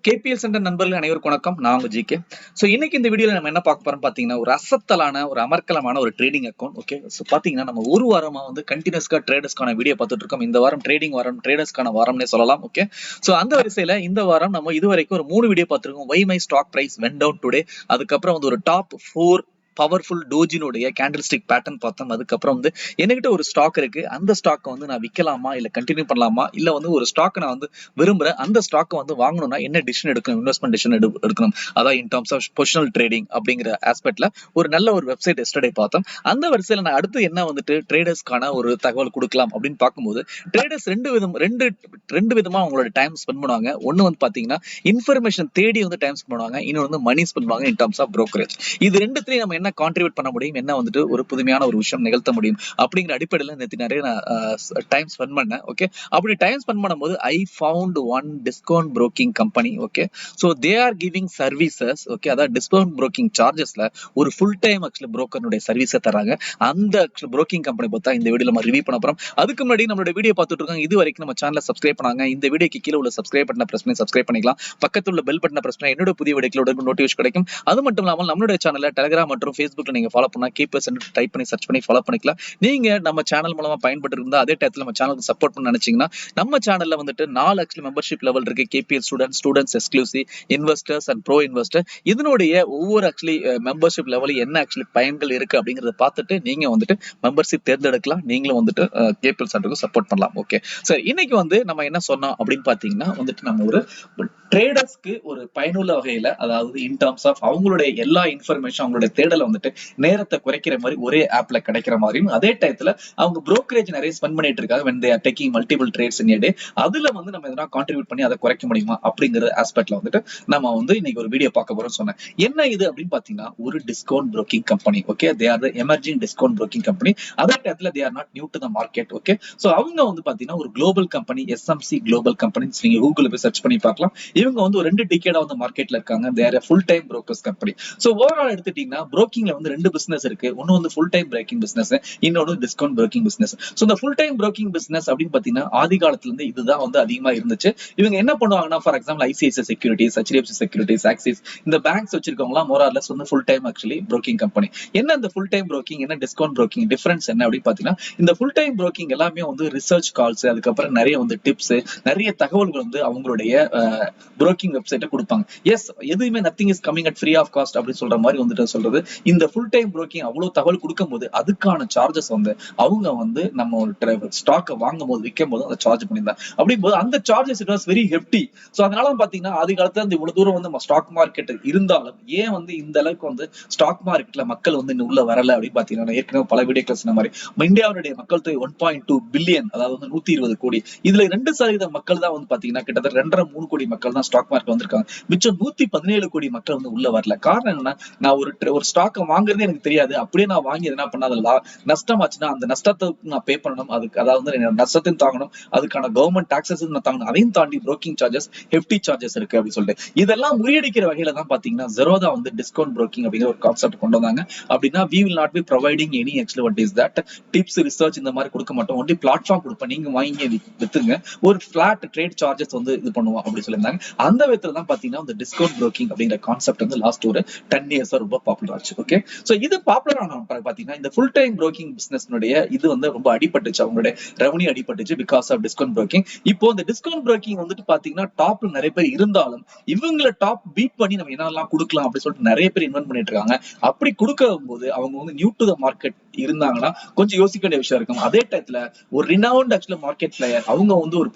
KPL centre நண்பர்கள் அனைவருக்கும் வணக்கம். நான் உங்க ஜிகே. ஸோ இன்னைக்கு இந்த வீடியோல நம்ம என்ன பார்க்க போறோம் பார்த்தீங்கன்னா, ஒரு அசத்தலான ஒரு அமர்க்கலமான ஒரு ட்ரேடிங் அக்கௌண்ட். ஓகே, ஸோ பார்த்தீங்கன்னா நம்ம ஒரு வாரமா வந்து கண்டினியூஸ்கா ட்ரேடர்ஸ்க்கான வீடியோ பார்த்துட்டு இருக்கோம். இந்த வாரம் ட்ரேடிங் வாரம், ட்ரேடர்ஸ்க்கான வாரம்னே சொல்லலாம். ஓகே, ஸோ அந்த வரிசையில இந்த வாரம் நம்ம இதுவரைக்கும் ஒரு 3 வீடியோ பார்த்திருக்கோம். Why my stock price went down today. அதுக்கப்புறம் வந்து ஒரு டாப் 4 பவர்ஃபுல் டோஜினுடைய கேண்டில் ஸ்டிக் பேட்டர்ன் பார்த்தோம். அதுக்கப்புறம் வந்து என்கிட்ட ஒரு ஸ்டாக் இருக்கு. அந்த ஸ்டாக்கை வந்து நான் விற்கலாமா இல்ல கண்டினியூ பண்ணலாமா, இல்ல வந்து ஒரு ஸ்டாக்கை நான் வந்து விரும்புறேன், அந்த ஸ்டாக்கை வந்து வாங்கணும்னா என்ன டிசிஷன் எடுக்கணும், இன்வெஸ்ட்மெண்ட் டிசிஷன் எடுக்கணும், அதாவது in terms of positional trading அப்படிங்கிற ஆஸ்பெக்ட்ல ஒரு நல்ல ஒரு வெப்சைட் எஸ்டர்டே பார்த்தோம். அந்த வரிசையில நான் அடுத்து என்ன வந்துட்டு ட்ரேடர்ஸ்க்கான ஒரு தகவல் கொடுக்கலாம் அப்படின்னு பார்க்கும்போது, ட்ரேடர்ஸ் ரெண்டு விதமா அவங்களோட டைம் ஸ்பெண்ட் பண்ணுவாங்க. ஒன்னு வந்து பாத்தீங்கன்னா இன்ஃபர்மேஷன் தேடி வந்து டைம் ஸ்பெண்ட் பண்ணுவாங்க, இன்னொன்று வந்து மணி ஸ்பெண்ட் பண்ணுவாங்க இன் டர்ம்ஸ் ஆஃப் brokerage. இது ரெண்டுத்திலையும் நம்ம என்ன கான்ட்ரிபியூட் பண்ண முடியும், என்ன வந்துட்டு ஒரு புதுமையான ஒரு விஷயம் நிகழ்த்த முடியும் அப்படிங்கிற அடிப்படையில் நேற்று நிறைய டைம் ஸ்பெண்ட் பண்ணேன். ஓகே, அப்படி டைம் ஸ்பெண்ட் பண்ணும்போது I found one discount broking company. Okay, so they are giving services. Okay, அதாவது டிஸ்கவுண்ட் புரோக்கிங் சார்ஜஸ்ல ஒரு ஃபுல் டைம் ஆக்சுவலி புரோக்கருடைய சர்வீஸை தராங்க. அந்த புரோக்கிங் கம்பெனி பார்த்தா இந்த வீடியோ நம்ம ரிவ்யூ பண்ண போறோம். அதுக்கு முன்னாடி நம்மளோட வீடியோ பார்த்துட்டு இருக்காங்க, இது வரைக்கும் நம்ம சேனலை சப்ஸ்கிரைப் பண்ணாங்க, இந்த வீடியோக்கு கீழே உள்ள சப்ஸ்கிரைப் பட்டனை பிரஸ் பண்ணி சப்ஸ்கிரைப் பண்ணிக்கலாம். பக்கத்துல உள்ள பெல் பட்டனை பிரஸ் பண்ணி என்னோட புதிய வீடியோக்களோட நோட்டிஃபிகேஷன் கிடைக்கும். அது மட்டும் இல்லாமல் நம்மளுடைய சேனலை டெலிகிராம் மற்றும் ஃபேஸ்புக்ல நீங்க ஃபாலோ பண்ணா கேபிஎல் சென்டர் டைப் பண்ணி சர்ச் பண்ணி ஃபாலோ பண்ணிக்கலாம். நீங்க நம்ம சேனல் மூலமா பயன்பட்டு இருந்தா அதே டயத்துல நம்ம சேனலுக்கு சப்போர்ட் பண்ண நினைச்சீங்கன்னா நம்ம சேனல்ல வந்துட்டு 4 ஆக்சுவலி மெம்பர்ஷிப் லெவல் இருக்கு. KPL students exclusive, investors and bro investor. இதனுடைய ஒவ்வொரு ஆக்சுவலி மெம்பர்ஷிப் லெவல் என்ன ஆக்சுவலி பயன்கள் இருக்கு அப்படிங்கறத பார்த்துட்டு நீங்க வந்துட்டு மெம்பர்ஷிப் தேர்ந்தெடுக்கலாம். நீங்களும் வந்துட்டு கேபிஎல் சென்டருக்கு சப்போர்ட் பண்ணலாம். ஓகே, சரி, இன்னைக்கு வந்து நம்ம என்ன சொன்னோம் அப்படின்னு பாத்தீங்கன்னா வந்துட்டு நம்ம ஒரு ட்ரேடர்ஸ்க்கு ஒரு பயனுள்ள வகையில, அதாவது இன் டர்ம்ஸ் ஆஃப் அவங்களுடைய எல்லா இன்ஃபர்மேஷன், அவங்களுடைய தேடலை வந்துட்டு நேரத்தை குறைக்கிற மாதிரி ஒரே ஆப்ல கிடைக்கிற மாதிரியும், அதே டயத்துல அவங்க brokerage நிறைய ஸ்பெண்ட் பண்ணிட்டு இருக்காங்க when they are taking multiple trades in a day. அதுல வந்து நம்ம எதனா கான்ட்ரிபியூட் பண்ணி அதை குறைக்க முடியுமா அப்படிங்கிற ஆஸ்பெக்ட்ல வந்துட்டு நம்ம வந்து இன்னைக்கு ஒரு வீடியோ பார்க்க போறோம் சொன்னேன். என்ன இது அப்படின்னு பாத்தீங்கன்னா ஒரு discount broking company. Okay, they are the emerging discount broking company. அதே டயத்துல they are not new to the market. Okay, so அவங்க வந்து பாத்தீங்கன்னா ஒரு global company, SMC global company. நீங்க கூகுள்ல போய் சர்ச் பண்ணி பார்க்கலாம். இவங்க வந்து ஒரு 2 டிகேடா வந்து மார்க்கெட்ல இருக்காங்க. They are full time brokers company. So overall எடுத்துட்டீங்கன்னா புரோக்கிங்ல வந்து 2 பிசினஸ் இருக்கு. ஒன்னு வந்து ஃபுல் டைம் பிரேக்கிங் பிசினஸ், இன்னொன்னு டிஸ்கவுண்ட் புரோக்கிங் பிசினஸ். சோ இந்த ஃபுல் டைம் புரோக்கிங் பிசினஸ் அப்படின்னு பாத்தீங்கன்னா ஆதி காலத்துல இருந்து இதுதான் வந்து அதிகமா இருந்துச்சு. இவங்க என்ன பண்ணுவாங்கன்னா, for example ICICI securities, HDFC securities, axis, இந்த பேங்க்ஸ் வச்சிருக்கவங்க மோர் ஆர் லெஸ் வந்து full time actually broking company. என்ன இந்த ஃபுல் டைம் புரோக்கிங், என்ன டிஸ்கவுண்ட் புரோக்கிங் டிஃபரன்ஸ் என்ன அப்படின்னு பாத்தீங்கன்னா, இந்த ஃபுல் டைம் புரோக்கிங் எல்லாமே வந்து ரிசர்ச் கால்ஸ், அதுக்கப்புறம் நிறைய வந்து டிப்ஸ், நிறைய தகவல்கள் வந்து அவங்களுடைய புரோக்கிங் வெப்சைட்டை கொடுப்பாங்க. எஸ், எதுவுமே nothing is coming at free of cost அப்படின்னு சொல்ற மாதிரி வந்துட்டு சொல்றது. இந்த ஃபுல் டைம் புரோக்கிங் அவ்வளவு தகவல் கொடுக்கும் போது அதுக்கான சார்ஜஸ் வந்து அவங்க வந்து நம்ம ஒரு ஸ்டாக்கை வாங்கும் போது விற்கும் போது அதை சார்ஜ் பண்ணியிருந்தாங்க. அப்படிங்கும்போது அந்த charges it was very hefty. So அதனால பாத்தீங்கன்னா ஆதி காலத்துல இந்த இவ்வளவு தூரம் வந்து ஸ்டாக் மார்க்கெட் இருந்தாலும் ஏன் வந்து இந்த அளவுக்கு வந்து ஸ்டாக் மார்க்கெட்ல மக்கள் வந்து இன்னும் உள்ள வரல அப்படின்னு பாத்தீங்கன்னா, ஏற்கனவே பல வீடியோக்கள் சொன்ன மாதிரி இந்தியாவுடைய மக்கள் தொகை 1.2 பில்லியன், அதாவது வந்து 120 கோடி. இதுல 2% மக்கள் தான் வந்து பாத்தீங்கன்னா கிட்டத்தட்ட 2.5-3 கோடி மக்கள் தான் ஸ்டாக் மார்க்கெட் வந்திருக்காங்க. மிச்சம் 117 கோடி மக்கள் வந்து உள்ள வரல. காரணம் என்னன்னா, நான் ஒரு ஸ்டாக்கை வாங்குறதே எனக்கு தெரியாது. அப்படியே நான் வாங்கி என்ன பண்ண அதுல நஷ்டம் ஆச்சுன்னா அந்த நஷ்டத்துக்கு நான் பே பண்ணணும். அதுக்கு அதாவது நஷ்டத்தையும் தாங்கணும், அதுக்கான கவர்மெண்ட் டாக்ஸஸ் நான் தாங்கணும். அதையும் தாண்டி புரோக்கிங் சார்ஜஸ், ஹெஃப்டி சார்ஜஸ் இருக்கு அப்படின்னு சொல்லிட்டு இதெல்லாம் முறியடிக்கிற வகையில தான் பாத்தீங்கன்னா ஜெரோதா வந்து டிஸ்கவுண்ட் புரோக்கிங் அப்படிங்கிற ஒரு கான்செப்ட் கொண்டு வந்தாங்க. அப்படின்னா we will not be providing any actually what is that tips, research இந்த மாதிரி கொடுக்க மாட்டோம். ஒன்லி பிளாட்ஃபார்ம் கொடுப்போம், நீங்க வாங்கி வித்துங்க, ஒரு பிளாட் ட்ரேட் சார்ஜஸ் வந்து இது பண்ணுவோம் அப்படி சொல்லியிருந்தாங்க. அந்த விதத்துல தான் பாத்தீங்கன்னா இந்த டிஸ்கவுண்ட் புரோக்கிங் அப்படிங்கிற கான்செப்ட் வந்து லாஸ்ட் ஒரு 10 இயர்ஸ் ரொம்ப பாப்புலர் ஆச்சு. ஓகே, சோ இது பாப்புலர் ஆன பாத்தீங்கன்னா இந்த ஃபுல் டைம் புரோக்கிங் பிசினஸ்னுடைய இது வந்து ரொம்ப அடிபட்டுச்சு, அவங்களுடைய ரெவன்யூ அடிபட்டுச்சு பிகாஸ் ஆஃப் டிஸ்கவுண்ட் புரோக்கிங். இப்போ இந்த டிஸ்கவுண்ட் புரோக்கிங் வந்துட்டு பாத்தீங்கன்னா டாப்ல நிறைய பேர் இருந்தாலும் இவங்களை டாப் பீட் பண்ணி நம்ம என்னெல்லாம் கொடுக்கலாம் அப்படின்னு சொல்லிட்டு நிறைய பேர் இன்வெஸ்ட் பண்ணிட்டு இருக்காங்க. அப்படி கொடுக்கும் போது அவங்க வந்து நியூ டு த மார்க்கெட் இருந்தாங்கன்னா கொஞ்சம் யோசிக்க வேண்டிய விஷயம் இருக்கும். அதே டயத்துல ஒரு ரினவுண்ட் ஆக்சுவலா மார்க்கெட் பிளேயர் அவங்க வந்து ஒரு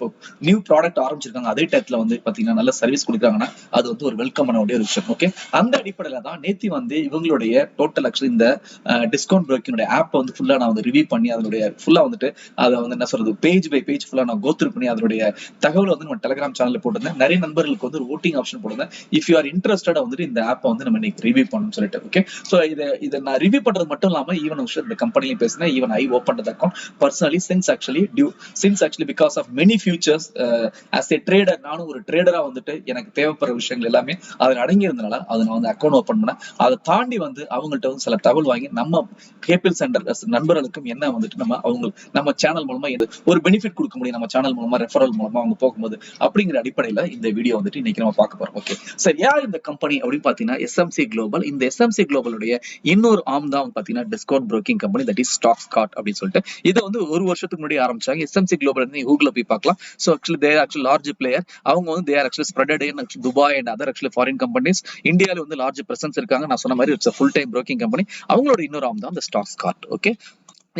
நியூ ப்ராடக்ட் ஆரம்பிச்சிருக்காங்க, அதே டயத்துல வந்து பாத்தீங்கன்னா நல்ல சர்வீஸ் கொடுக்குறாங்கன்னா அது வந்து ஒரு வெல்கம் பண்ண வேண்டிய ஒரு விஷயம். ஓகே, அந்த அடிப்படையில தான் நேத்தி வந்து இவங்களுடைய டோட்டல் ஆக்சுவலி இந்த டிஸ்கவுண்ட் புரோக்கிங் ஆப் வந்து ஃபுல்லா நான் வந்து ரிவ்யூ பண்ணி அதனுடைய ஃபுல்லா வந்துட்டு அதை வந்து என்ன சொல்றது பேஜ் பை பேஜ் ஃபுல்லா நான் கோத்ரூ பண்ணி அதனுடைய தகவல் வந்து நம்ம டெலிகிராம் சேனல்ல போட்டிருந்தேன். நிறைய நண்பர்களுக்கு வந்து ஒரு ஓட்டிங் ஆப்ஷன் போட்டிருந்தேன். இஃப் யூ ஆர் இன்ட்ரெஸ்டட் வந்துட்டு இந்த ஆப்பை வந்து நம்ம இன்னைக்கு ரிவ்யூ பண்ணணும்னு சொல்லிட்டு. ஓகே, சோ இதை நான் ரிவ்யூ பண்றது மட்டும் இல்லாம ஈவன் ரெண்டு கம்பெனிலையும் பேசினேன். Even I open the account personally since actually because of many futures as a trader. நானும் ஒரு ட்ரேடரா வந்துட்டு எனக்கு தேவைப்படுற விஷயங்கள் எல்லாமே அதில் அடங்கி இருந்தனால அதை நான் வந்து அக்கௌண்ட் ஓப்பன் பண்ணேன். அதை தாண்டி வந்து அவங்கள்ட்ட வந்து சில தகவல் வாங்கி நம்ம கேபிள் சென்டர் நண்பர்களுக்கும் என்ன வந்துட்டு நம்ம சேனல் மூலமா ஒரு பெனிஃபிட் கொடுக்க முடியும், நம்ம சேனல் மூலமா ரெஃபரல் மூலமா அவங்க போகும்போது அப்படிங்கிற அடிப்படையில இந்த வீடியோ வந்துட்டு இன்னைக்கு நம்ம பார்க்க போறோம். ஓகே, சரி, யார் இந்த கம்பெனி அப்படின்னு பாத்தீங்கன்னா எஸ்எம்சி குளோபல். இந்த எஸ்எம்சி குளோபலுடைய இன்னொரு ஆர்ம் தான் பாத்தீங்கன்னா discount broking company, that is Stoxkart அப்படின்னு சொல்லிட்டு. இதை வந்து ஒரு வருஷத்துக்கு முன்னாடி ஆரம்பிச்சாங்க. எஸ்எம்சி குளோபல் கூகுள்ல போய் பார்க்கலாம். So actually they actually large player. அவங்க வந்து they are actually spreaded in Dubai and other actually foreign companies. இந்தியால வந்து லார்ஜ் பிரசன்ஸ் இருக்காங்க. நான் சொன்ன மாதிரி it's full time broking company. அவங்களோட இன்னொரு ஆர்ம் தான் இந்த ஸ்டாக்ஸ்கார்ட். ஓகே,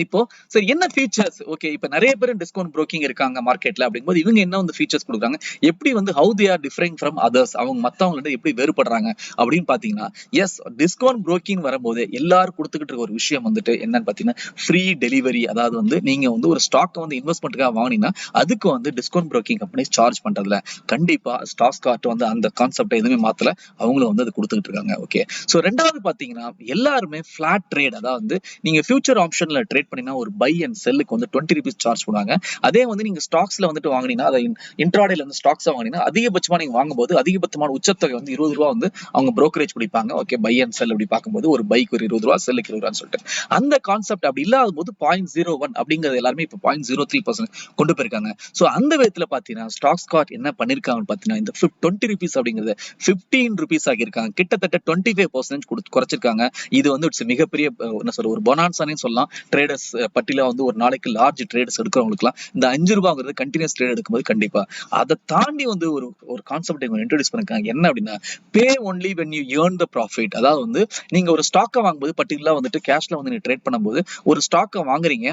இப்போ சரி, என்ன ஃபீச்சர்ஸ்? ஓகே, இப்ப நிறைய பேர் டிஸ்கவுண்ட் புரோக்கிங் இருக்காங்க மார்க்கெட்ல. அப்படிங்கும்போது இவங்க என்ன வந்து ஃபீச்சர்ஸ் கொடுக்குறாங்க, எப்படி வந்து how they are differing from others, அவங்க மத்தவங்க எப்படி வேறுபடுறாங்க அப்படின்னு பாத்தீங்கன்னா, எஸ், டிஸ்கவுண்ட் புரோக்கிங் வரும்போது எல்லாரும் கொடுத்துக்கிட்டு இருக்க ஒரு விஷயம் வந்துட்டு என்னன்னு பாத்தீங்கன்னா ஃப்ரீ டெலிவரி. அதாவது வந்து நீங்க வந்து ஒரு ஸ்டாக் வந்து இன்வெஸ்ட்மெண்ட்டுக்காக வாங்கினீங்கன்னா அதுக்கு வந்து டிஸ்கவுண்ட் புரோக்கிங் கம்பெனி சார்ஜ் பண்றதுல கண்டிப்பா ஸ்டாக்ஸ்கார்ட் வந்து அந்த கான்செப்ட் எதுவுமே மாத்தல, அவங்களும் வந்து அது கொடுத்துக்கிட்டு இருக்காங்க. ஓகே, சோ ரெண்டாவது பாத்தீங்கன்னா எல்லாருமே பிளாட் ட்ரேட், அதாவது நீங்க ஃபியூச்சர் ஆப்ஷன்ல ட்ரேட் பண்ணினா ஒரு பை அண்ட் செல்லுக்கு வந்து 20 rupees சார்ஜ் பண்ணுவாங்க. அதே வந்து நீங்க ஸ்டாக்ஸ்ல வந்துட்டு வாங்கினீங்கன்னா, அதை இன்ட்ராடேல வந்து ஸ்டாக்ஸ் வாங்கினீங்கன்னா அதிகபட்சமா நீங்க வாங்கும்போது அதிகபட்சமான உச்சத்தொகை வந்து 20 ரூபாய் வந்து அவங்க புரோக்கரேஜ் பிடிப்பாங்க. ஓகே, பை அண்ட் செல் அப்படி பார்க்கும்போது ஒரு பைக்கு ஒரு 20 ரூபாய், செல்லுக்கு 20 ரூபான்னு சொல்லிட்டு அந்த கான்செப்ட் அப்படி இல்லாத போது 0.01 அப்படிங்கிறது எல்லாருமே இப்போ 0.03% கொண்டு போயிருக்காங்க. சோ அந்த விதத்துல பாத்தீங்கன்னா ஸ்டாக்ஸ்கார்ட் என்ன பண்ணிருக்காங்கன்னு பாத்தீங்கன்னா இந்த 20 rupees அப்படிங்கறது 15 rupees ஆகியிருக்காங்க. கிட்டத்தட்ட 25% குறைச்சிருக்காங்க. இது வந்து மிகப்பெரிய என்ன சொல்ற ஒரு பொனான்சானே சொல்லலாம். ட்ரேடர்ஸ் பட்டியல வந்து ஒரு நாளைக்கு லார்ஜ் ட்ரேடர்ஸ் எடுக்கிறவங்களுக்குலாம் இந்த 5 ரூபாங்கிறது கண்டினியூஸ் ட்ரேட் எடுக்கும்போது கண்டிப்பா அதை தாண்டி வந்து ஒரு கான்செப்ட் இன்ட்ரோடியூஸ் பண்ணிருக்காங்க. என்ன அப்படின்னா பே only when you earn the profit. அதாவது வந்து நீங்க ஒரு ஸ்டாக்கை வாங்கும்போது பர்டிகுலரா வந்துட்டு கேஷ்ல வந்து நீங்க ட்ரேட் பண்ணும்போது ஒரு ஸ்டாக்கை வாங்குறீங்க,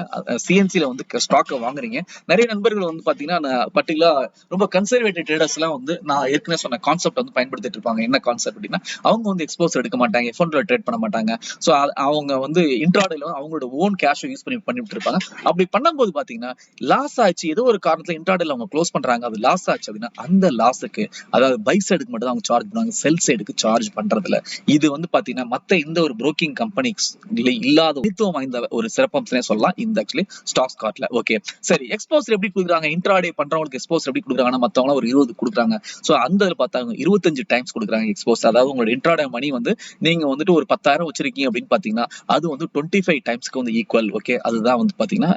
சிஎன்சில வந்து ஸ்டாக்கை வாங்குறீங்க. நிறைய நண்பர்கள் வந்து பாத்தீங்கன்னா பர்டிகுலரா ரொம்ப கன்சர்வேட்டிவ் ட்ரேடர்ஸ் எல்லாம் வந்து நான் ஏற்கனவே சொன்ன கான்செப்ட் வந்து பயன்படுத்திட்டு இருப்பாங்க. என்ன கான்செப்ட் அப்படின்னா அவங்க வந்து எக்ஸ்போஸ் எடுக்க மாட்டாங்க, எஃப்என்ல ட்ரேட் பண்ண மாட்டாங்க. சோ அவங்க வந்து இன்ட்ராடேல அவங்களோட ஓன் கேஷ் யூஸ் பண்ணிட்டு இருப்பாங்க. அப்படி பண்ணும்போது பாத்தீங்கன்னா லாஸ் ஆச்சு, ஏதோ ஒரு காரணத்துல இன்ட்ராடேல அவங்க க்ளோஸ் பண்றாங்க, அது லாஸ் ஆச்சு அப்படின்னா அந்த லாஸுக்கு, அதாவது பை சைடுக்கு மட்டும் தான் அவங்க சார்ஜ் பண்ணுவாங்க, செல் சைடுக்கு சார்ஜ் பண்றதுல. இது வந்து பாத்தீங்கன்னா மத்த இந்த ஒரு புரோக்கிங் கம்பெனிஸ் இல்லாத தனித்துவம் வாய்ந்த ஒரு சிறப்பம்சனே சொல்லலாம் இந்த ஆக்சுவலி ஸ்டாக்ஸ்கார்ட்ல. ஓகே, சரி, எக்ஸ்போசர் எப்படி கொடுக்குறாங்க? இன்ட்ராடே பண்றவங்களுக்கு எக்ஸ்போசர் எப்படி கொடுக்குறாங்கன்னா மத்தவங்க ஒரு 20 கொடுக்குறாங்க. சோ அந்த பார்த்தா 25 டைம்ஸ் கொடுக்குறாங்க எக்ஸ்போஸ். அதாவது உங்களோட இன்ட்ராடே மணி வந்து நீங்க வந்துட்டு ஒரு 10,000 வச்சிருக்கீங்க அப்படின்னு பாத்தீங்கன்னா அது வந்து 25 டைம்ஸ்க்கு வந்து ஈக்குவல். ஓகே, அதுதான் வந்து பாத்தீங்கன்னா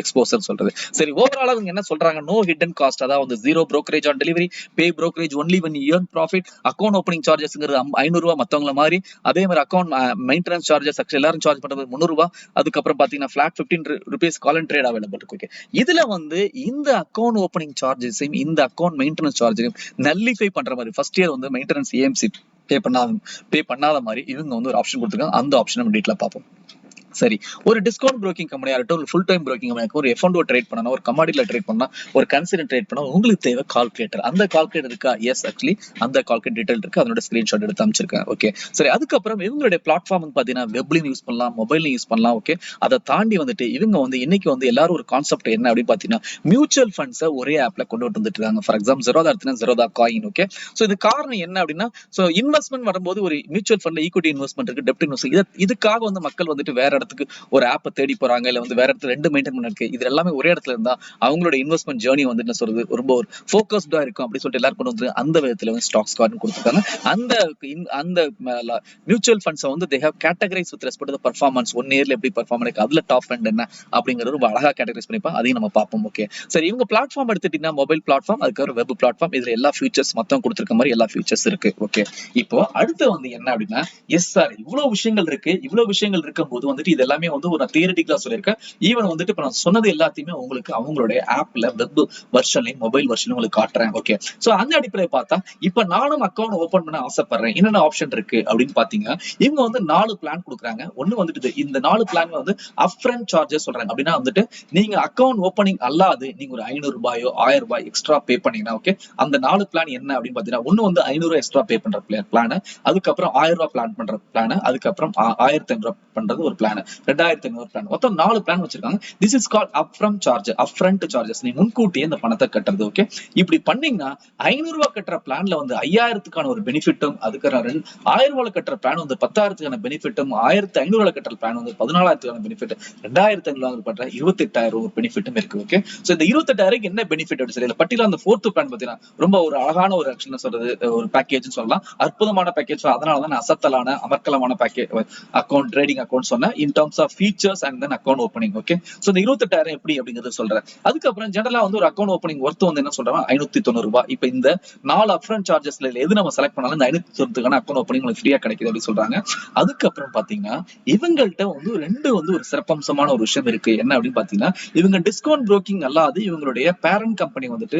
எக்ஸ்போசர் சொல்றது. சரி, ஓவரால் அவங்க என்ன சொல்றாங்க, நோ ஹிடன் காஸ்ட், அதாவது வந்து zero brokerage on delivery, pay brokerage only when you earn profit, account opening சார்ஜஸ்ங்கிறது 500 ரூபாய் மத்தவங்கள மாதிரி. அதே மாதிரி அக்கௌண்ட் மெயின்டெனன்ஸ் சார்ஜஸ் எல்லாரும் சார்ஜ் பண்றது 300 ரூபாய். அதுக்கப்புறம் பாத்தீங்கன்னா flat 15 rupees call and trade available இருக்கு. ஓகே, இதுல வந்து இந்த அக்கௌண்ட் ஓப்பனிங் சார்ஜஸையும் இந்த அக்கௌண்ட் மெயின்டெனன்ஸ் சார்ஜையும் நல்லிஃபை பண்ற மாதிரி ஃபர்ஸ்ட் இயர் வந்து மெயின்டெனன்ஸ் ஏஎம்சி பே பண்ணாத மாதிரி இவங்க வந்து ஒரு ஆப்ஷன் கொடுத்துருக்காங்க. அந்த ஆப்ஷன் நம்ம டீட்டெயிலா பார்ப்போம். சரி, ஒரு டிஸ்கவுண்ட் புரோக்கிங் கம்பெனியா இருக்கட்டும், ஒரு ஃபுல் டைம் புரோக்கிங் கம்பெனி, ஒரு எஃப்என்டோ ட்ரேட் பண்ணணும், ஒரு கமாடிட்டில ட்ரேட் பண்ணா, ஒரு கன்சிடர் ட்ரேட் பண்ணா உங்களுக்கு தேவை கால்குலேட்டர். அந்த கால்குலேட்டர் இருக்கா? எஸ், ஆக்சுவலி அந்த கால்குலேட்டர் டீடைல் இருக்கு. அதோட ஸ்கிரீன்ஷாட் எடுத்து அமைச்சிருக்கேன். ஓகே, சரி, அதுக்கப்புறம் இவங்களுடைய பிளாட்ஃபார்ம் வந்து பாத்தீங்கன்னா வெப்லயும் யூஸ் பண்ணலாம், மொபைல்லையும் யூஸ் பண்ணலாம். ஓகே, அதை தாண்டி வந்துட்டு இவங்க வந்து இன்னைக்கு வந்து எல்லாரும் ஒரு கான்செப்ட் என்ன அப்படின்னு பாத்தீங்கன்னா மியூச்சுவல் ஃபண்ட்ஸை ஒரே ஆப்ல கொண்டு வந்துட்டு இருக்காங்க. ஃபார் எக்ஸாம்பிள் ஜெரோதா எடுத்தீங்கன்னா ஜெரோதா காயின். ஓகே, சோ இது காரணம் என்ன அப்படின்னா இன்வெஸ்ட்மெண்ட் வரும்போது ஒரு மியூச்சுவல் ஃபண்ட்ல ஈக்விட்டி இன்வெஸ்ட்மெண்ட் இருக்கு, டெப்ட் இன்வெஸ்ட்மெண்ட், இதுக்காக வந்து மக்கள் வந்துட்டு வேற இடத்துக்கு ஒரு ஆப் தேடி போறாங்க, இல்ல வந்து வேற இடத்துல ரெண்டு மெயின்டைன் பண்ணிருக்கு. இது எல்லாமே ஒரே இடத்துல இருந்தா அவங்களோட இன்வெஸ்ட்மெண்ட் ஜேர்னி வந்து என்ன சொல்றது ரொம்ப ஒரு ஃபோக்கஸ்டா இருக்கும் அப்படி சொல்லிட்டு எல்லாரும் கொண்டு வந்து அந்த விதத்துல வந்து ஸ்டாக்ஸ்கார்ட் கொடுத்துருக்காங்க. அந்த அந்த மியூச்சுவல் ஃபண்ட்ஸ் வந்து they have categorise with respect to performance, 1 இயர்ல எப்படி பர்ஃபார்ம் இருக்கு, அதுல டாப் எண்ட் என்ன அப்படிங்கிறது ரொம்ப அழகா கேட்டகரைஸ் பண்ணிப்பா. அதையும் நம்ம பார்ப்போம். ஓகே, சரி, இவங்க பிளாட்ஃபார்ம் எடுத்துட்டீங்கன்னா மொபைல் பிளாட்ஃபார்ம், அதுக்கப்புறம் வெப் பிளாட்ஃபார்ம், இதுல எல்லா ஃபீச்சர்ஸ் மொத்தம் கொடுத்துருக்க மாதிரி எல்லா ஃபீச்சர்ஸ் இருக்கு. ஓகே, இப்போ அடுத்து வந்து என்ன அப்படின்னா எஸ் சார், இவ்வளவு விஷயங்கள் இருக்கு. இவ்வளவு விஷயங்கள் இருக்கும் போது வந்துட்டு இது எல்லாமே வந்து ஒரு தியரிட்டிக்கலா சொல்லியிருக்கேன். ஈவன் வந்துட்டு இப்ப நான் சொன்னது எல்லாத்தையுமே உங்களுக்கு அவங்களுடைய ஆப்ல வெப் வெர்ஷன்லயும் மொபைல் வெர்ஷன்லயும் உங்களுக்கு காட்டுறேன். ஓகே, சோ அந்த அடிப்படையை பார்த்தா இப்ப நானும் அக்கௌண்ட் ஓபன் பண்ண ஆசைப்படுறேன், என்னென்ன ஆப்ஷன் இருக்கு அப்படின்னு பாத்தீங்கன்னா இவங்க வந்து 4 பிளான் கொடுக்குறாங்க. ஒண்ணு வந்துட்டு இந்த 4 பிளான் வந்து அப்ஃப்ரண்ட் சார்ஜஸ் சொல்றாங்க. அப்படின்னா வந்துட்டு நீங்க அக்கௌண்ட் ஓப்பனிங் அல்லாது நீங்க ஒரு 500 ரூபாயோ 1000 ரூபாய் எக்ஸ்ட்ரா பே பண்ணீங்கன்னா ஓகே, அந்த 4 பிளான் என்ன அப்படின்னு பாத்தீங்கன்னா ஒண்ணு வந்து 500 எக்ஸ்ட்ரா பே பண்ற பிளான், அதுக்கப்புறம் 1000 ரூபாய் பிளான் பண்ற பிளான், அதுக்கப்புறம் 1500 பண்றது ஒரு பிளான். பிளான், 2500 பிளான், மொத்தம் 4 பிளான் வச்சிருக்காங்க. This is called upfront charge, upfront charges. நீ முன்கூட்டியே இந்த பணத்தை கட்டுறது. ஓகே, இப்படி பண்ணீங்கன்னா ₹500 கட்டுற பிளான்ல வந்து 5000க்கான ஒரு பெனிஃபிட்டும், அதுக்கு ₹1000 கட்டுற பிளான் வந்து 10,000க்கான பெனிஃபிட்டும், 1500 கட்டுற பிளான் வந்து 14,000க்கான பெனிஃபிட், 2500 பண்ற 28,000 ஒரு பெனிஃபிட்டும் இருக்கு. ஓகே, சோ இந்த 28,000 என்ன பெனிஃபிட் அப்படி சொல்லி பர்டிகுலர் அந்த 4th பிளான் பாத்தீங்கன்னா ரொம்ப ஒரு அழகான ஒரு ஆக்சுவலா சொல்றது ஒரு பேக்கேஜ் சொல்லலாம், அற்புதமான பேக்கேஜ். அதனாலதான் நான் அசத்தலான அமர்க்கலமான பேக்கேஜ் அக்கௌண்ட் ட்ரேடிங் அக்கௌண்ட் சொன்னேன் in terms of features and then account opening. Okay, so இந்த 28,000 எப்படி அப்படிங்கறது சொல்றேன். அதுக்கப்புறம் ஜெனரலா வந்து ஒரு அக்கௌண்ட் ஓப்பனிங் ஒர்த் வந்து என்ன சொல்றேன், ₹590. இப்ப இந்த 4 அப்ஃப்ரண்ட் சார்ஜஸ்ல எது நம்ம செலக்ட் பண்ணாலும் இந்த 590க்கான அக்கௌண்ட் ஓப்பனிங் உங்களுக்கு ஃப்ரீயா கிடைக்குது அப்படின்னு சொல்றாங்க. அதுக்கப்புறம் பாத்தீங்கன்னா இவங்கள்ட்ட வந்து வந்து ஒரு சிறப்பம்சமான ஒரு விஷயம் இருக்கு. என்ன அப்படின்னு பாத்தீங்கன்னா, இவங்க டிஸ்கவுண்ட் புரோக்கிங் அல்லாது இவங்களுடைய பேரண்ட் கம்பெனி வந்துட்டு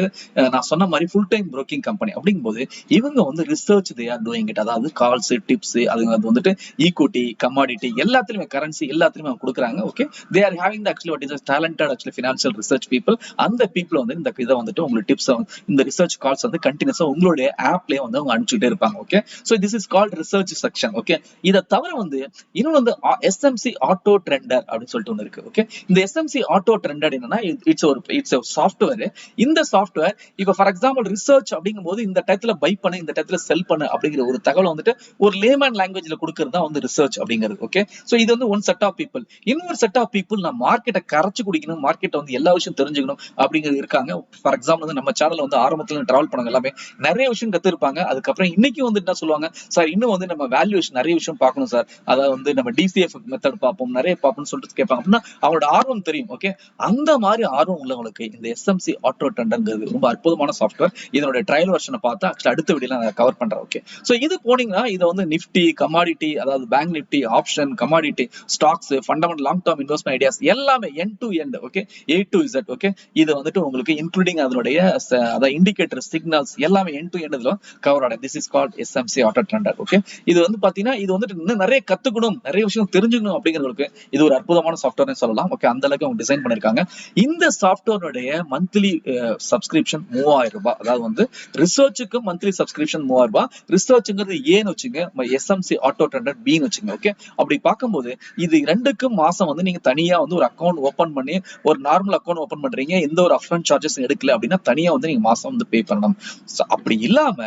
நான் சொன்ன மாதிரி ஃபுல் டைம் புரோக்கிங் கம்பெனி அப்படிங்கும்போது இவங்க வந்து research they are doing it. அதாவது கால்ஸ், டிப்ஸ், அது வந்துட்டு ஈக்விட்டி, கமாடிட்டி எல்லாத்துலயுமே, கரன்சி எல்லாத்துலயுமே அவங்க கொடுக்குறாங்க. Okay, they are having the actually what is talented actually financial research people. அந்த பீப்புள் வந்து இந்த இதை வந்துட்டு உங்களுக்கு டிப்ஸ், இந்த ரிசர்ச் கால்ஸ் வந்து கண்டினியூஸா உங்களுடைய ஆப்லயே வந்து அவங்க அனுப்பிச்சுட்டே இருப்பாங்க. Okay, so this is called research section. Okay, இதை தவிர வந்து இன்னொன்று வந்து எஸ்எம்சி ஆட்டோ ட்ரெண்டர் அப்படின்னு சொல்லிட்டு ஒன்று இருக்கு. ஓகே, இந்த எஸ்எம்சி ஆட்டோ ட்ரெண்டர் என்னன்னா இட்ஸ் ஒரு சாஃப்ட்வேர். இந்த சாஃப்ட்வேர் இப்போ ஃபார் எக்ஸாம்பிள் ரிசர்ச் அப்படிங்கும் போது இந்த டயத்துல பை பண்ண, இந்த டயத்துல செல் பண்ண அப்படிங்கிற ஒரு தகவல் வந்துட்டு ஒரு லேமன் லாங்குவேஜ்ல கொடுக்கிறது தான் வந்து ரிசர்ச் அப்படிங்கிறது. ஓகே, சோ இது வந்து ஒன் செட் ஆஃப் பீப்புள். இன்னொரு செட் ஆஃப் பீப்புள் நான் மார்க்கெட்டை கரைச்சு குடிக்கணும், மார்க்கெட்டை வந்து எல்லா விஷயம் தெரிஞ்சுக்கணும் அப்படிங்கிறது இருக்காங்க. ஃபார் எக்ஸாம்பிள் வந்து நம்ம சேனல் வந்து ஆரம்பத்துல டிராவல் பண்ணவங்க எல்லாமே நிறைய விஷயம் கத்துருப்பாங்க. அதுக்கப்புறம் இன்னைக்கு வந்து என்ன சொல்லுவாங்க, சார் இன்னும் வந்து நம்ம வேல்யூவேஷன் நிறைய விஷயம் பார்க்கணும் சார், அதாவது வந்து நம்ம டிசிஎஃப் மெத்தட் பார்ப்போம், நிறைய பார்ப்போம்னு சொல்லிட்டு கேட்பாங்க. அப்படின்னா அவங்களோட ஆர்வம் தெரியும். ஓகே, அந்த மாதிரி ஆர்வம் உள்ளவங்களுக்கு இந்த எஸ்எம்சி ஆட்டோ ட்ரெண்டர்ங்கிறது ரொம்ப அற்புதமான சாஃப்ட்வேர். இதனுடைய ட்ரையல் வெர்ஷனை பார்த்தா ஆக்சுவலி அடுத்த வீடியோல நான் கவர் பண்றேன். ஓகே, சோ இது போனீங்கன்னா இதை வந்து நிஃப்டி, கமாடிட்டி, அதாவது bank Nifty, option, commodity, stocks, fundamental, long term investment ideas எல்லாமே end to end. Okay, A to Z. Okay, இது வந்துட்டு உங்களுக்கு இன்க்ளூடிங் அதனுடைய அதாவது இண்டிகேட்டர், சிக்னல்ஸ் எல்லாமே எண்ட் டு எண்ட் இதுல கவர் ஆகும். This is called SMC auto trender. Okay, இது வந்து பாத்தீங்கன்னா இது வந்துட்டு இன்னும் நிறைய கத்துக்கணும், நிறைய விஷயம் தெரிஞ்சுக்கணும் அப்படிங்கிறதுக்கு இது ஒரு அற்புதமான சாஃப்ட்வேர்னு சொல்லலாம். ஓகே, அந்த அளவுக்கு அவங்க டிசைன் பண்ணிருக்காங்க. இந்த சாஃப்ட்வேருடைய மந்த்லி சப்ஸ்கிரிப்ஷன் ₹3000. அதாவது வந்து ரிசர்ச்சுக்கு மந்த்லி சப்ஸ்கிரிப்ஷன் ₹3000. ரிசர்ச்ங்கிறது ஏன்னு வச்சுங்க, எஸ்எம்சி ஆட்டோ ட்ரெண்டர் பின்னு வச்சுங்க. ஓகே, அப்படி பார்க்கும்போது இது ரெண்டுக்கும் மாசம் வந்து நீங்க தனியா வந்து ஒரு அக்கௌண்ட் ஓபன் பண்ணி ஒரு நார்மல் அக்கௌண்ட் ஓபன் பண்றீங்க, எந்த ஒரு அப்ஃப்ரண்ட் சார்ஜஸ் எடுக்கல அப்படின்னா தனியா வந்து நீங்க மாசம் வந்து பே பண்ணணும். அப்படி இல்லாம